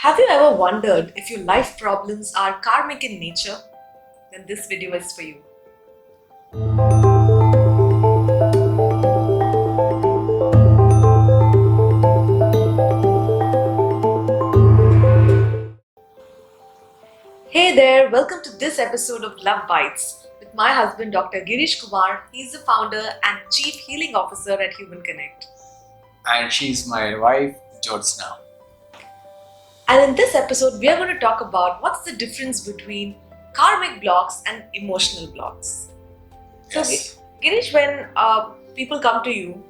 Have you ever wondered if your life problems are karmic in nature? Then this video is for you. Hey there, welcome to this episode of Love Bites with my husband Dr. Girish Kumar. He's the founder and Chief Healing Officer at Human Connect. And she's my wife, Jyotsna. And in this episode, we are going to talk about what's the difference between karmic blocks and emotional blocks. Yes. So, Girish, when people come to you,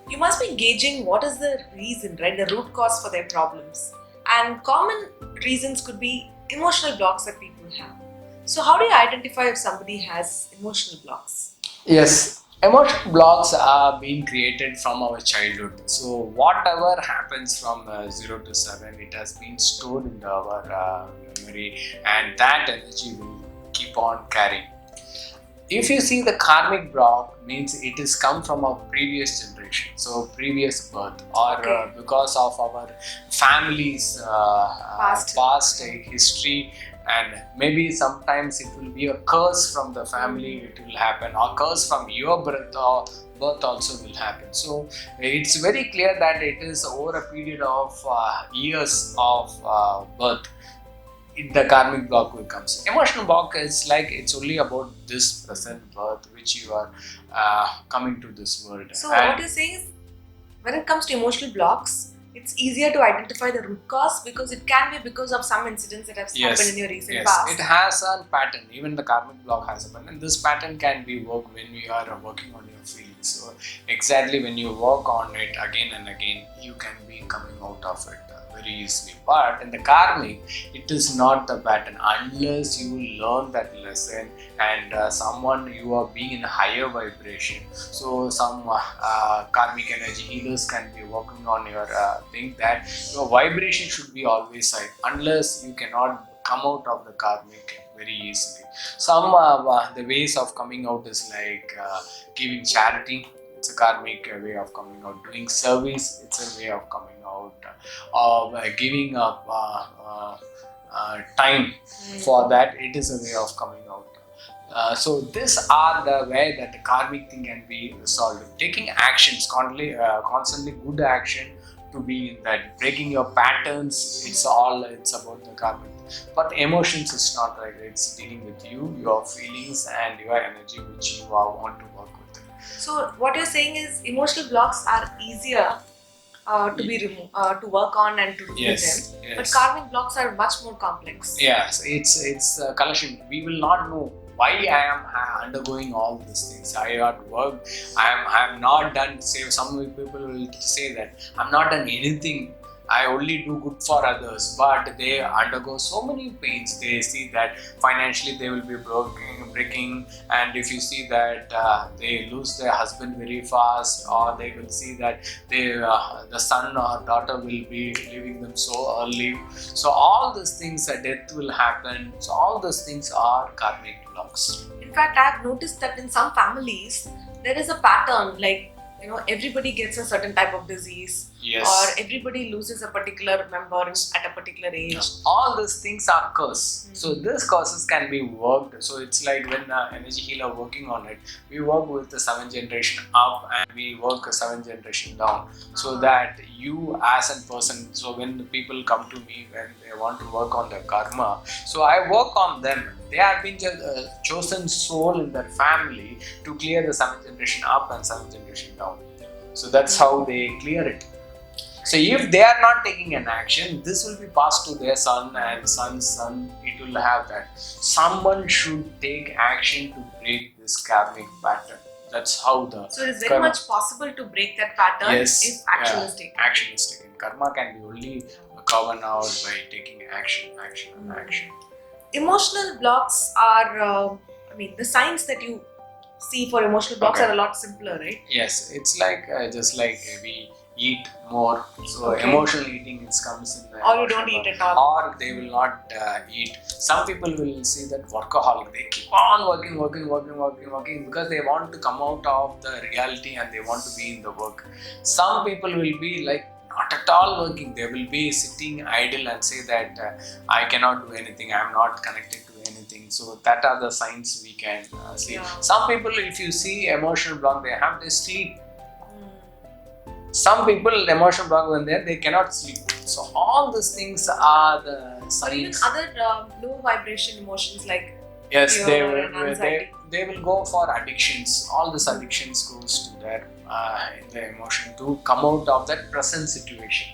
you must be gauging what is the reason, right? The root cause for their problems. And common reasons could be emotional blocks that people have. So, how do you identify if somebody has emotional blocks? Yes, emotional blocks are being created from our childhood. So whatever happens from 0 to 7, it has been stored in our memory, and that energy will keep on carrying. If you see the karmic block means it is come from our previous generation, so previous birth, or Okay. because of our family's past history, and maybe sometimes it will be a curse from the family, it will happen, or curse from your birth or birth also will happen. So it's very clear that it is over a period of years of birth. The karmic block will come. Emotional block is like it's only about this present birth which you are coming to this world. So, what you're saying is, when it comes to emotional blocks, it's easier to identify the root cause because it can be because of some incidents that have happened in your recent past. It has a pattern. Even the karmic block has a pattern. This pattern can be worked when you are working on your feelings. So exactly when you work on it again and again, you can be coming out of it very easily. But in the karmic, it is not the pattern unless you learn that lesson and someone you are being in a higher vibration. So some karmic energy healers can be working on your thing that your vibration should be always high, unless you cannot come out of the karmic very easily. Some the ways of coming out is like giving charity. It's a karmic way of coming out. Doing service, it's a way of coming out. Giving up time for that, it is a way of coming out. So these are the way that the karmic thing can be solved. Taking actions, constantly good action to be in that. Breaking your patterns, it's about the karmic. But emotions is not like that. It's dealing with you, your feelings and your energy which you want to work with it. So, what you're saying is emotional blocks are easier to work on and to deal with them. But karmic blocks are much more complex. Yes, it's a collection. We will not know why I am undergoing all these things. I have worked. I am not done. Say some people will say that I'm not done anything. I only do good for others, but they undergo so many pains. They see that financially they will be breaking, and if you see that they lose their husband very fast, or they will see that the son or daughter will be leaving them so early. So all these things, death will happen. So all these things are karmic blocks. In fact, I have noticed that in some families there is a pattern, like everybody gets a certain type of disease. Yes. Or everybody loses a particular member at a particular age. All these things are curse. So these curses can be worked. So it's like when energy healer working on it, we work with the 7th generation up and we work a 7th generation down. So that you as a person, so when the people come to me when they want to work on their karma, so I work on them. They have been chosen soul in their family to clear the 7th generation up and 7th generation down. So that's how they clear it. So if they are not taking an action, this will be passed to their son and son's son. It will have that. Someone should take action to break this karmic pattern. That's how the. So it is very much possible to break that pattern if action is taken. Action is taken. Karma can be only governed out by taking action. Emotional blocks are, the signs that you see for emotional blocks are a lot simpler, right? Yes, it's like just like we eat more. So emotional eating comes in. Or you don't eat at all. Or they will not eat. Some people will see that workaholic. They keep on working because they want to come out of the reality and they want to be in the work. Some people will be like not at all working. They will be sitting idle and say that I cannot do anything, I am not connected to anything. So that are the signs we can see. Yeah. Some people, if you see emotional block, they sleep. Mm. Some people, emotional block, when they cannot sleep. So all these things are the signs. Or even other low vibration emotions like Yes, fear and anxiety. they will go for addictions. All these addictions goes to their in the emotion to come out of that present situation.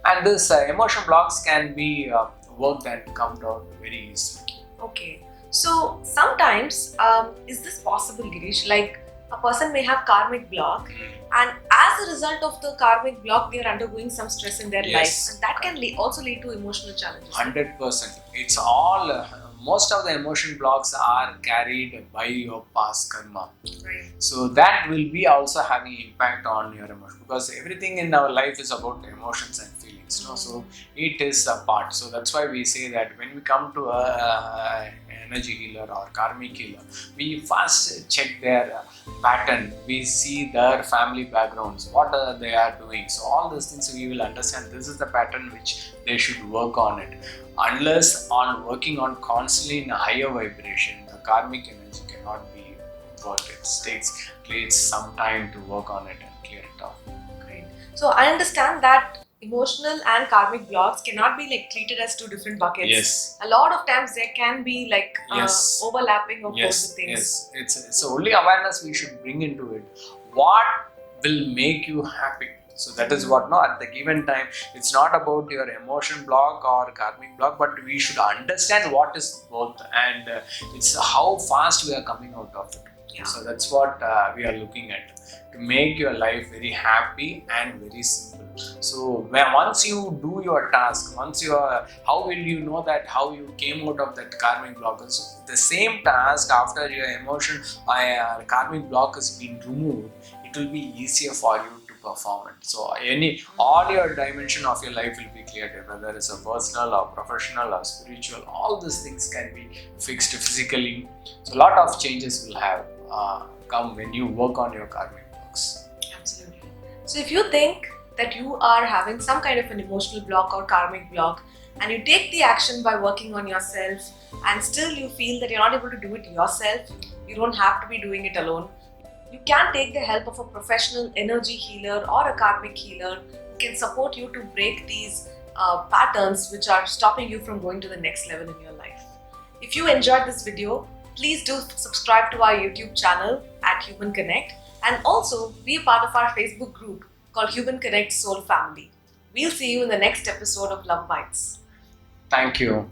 And this emotion blocks can be worked and come out very easily. Okay. So sometimes, is this possible, Girish? Like a person may have karmic block, and as a result of the karmic block, they are undergoing some stress in their Yes. life, and that can also lead to emotional challenges. 100%. It's all. Most of the emotion blocks are carried by your past karma. Right. So that will be also having impact on your emotion, because everything in our life is about emotions and feelings. No? So it is a part. So that's why we say that when we come to a energy healer or karmic healer, we first check their pattern. We see their family backgrounds, what they are doing. So all those things we will understand. This is the pattern which they should work on it. Unless on working on constantly in a higher vibration, the karmic energy cannot be worked. It takes some time to work on it and clear it off. Great. So I understand that emotional and karmic blocks cannot be like treated as two different buckets. Yes. A lot of times there can be like Yes. overlapping of both Yes. the things. Yes. It's only awareness we should bring into it. What will make you happy? So that is what, no, at the given time, it's not about your emotion block or karmic block, but we should understand what is both, and it's how fast we are coming out of it. Yeah. So that's what we are looking at, to make your life very happy and very simple. So once you do your task, how will you know that how you came out of that karmic block? So the same task, after your emotion karmic block has been removed, it will be easier for you to perform it. So all your dimension of your life will be cleared, whether it's a personal or professional or spiritual. All these things can be fixed physically. So a lot of changes will have come when you work on your karmic blocks. Absolutely. So if you think that you are having some kind of an emotional block or karmic block, and you take the action by working on yourself, and still you feel that you're not able to do it yourself, you don't have to be doing it alone. You can take the help of a professional energy healer or a karmic healer who can support you to break these patterns which are stopping you from going to the next level in your life. If you enjoyed this video, please do subscribe to our YouTube channel at Human Connect, and also be a part of our Facebook group called Human Connect Soul Family. We'll see you in the next episode of Love Bites. Thank you.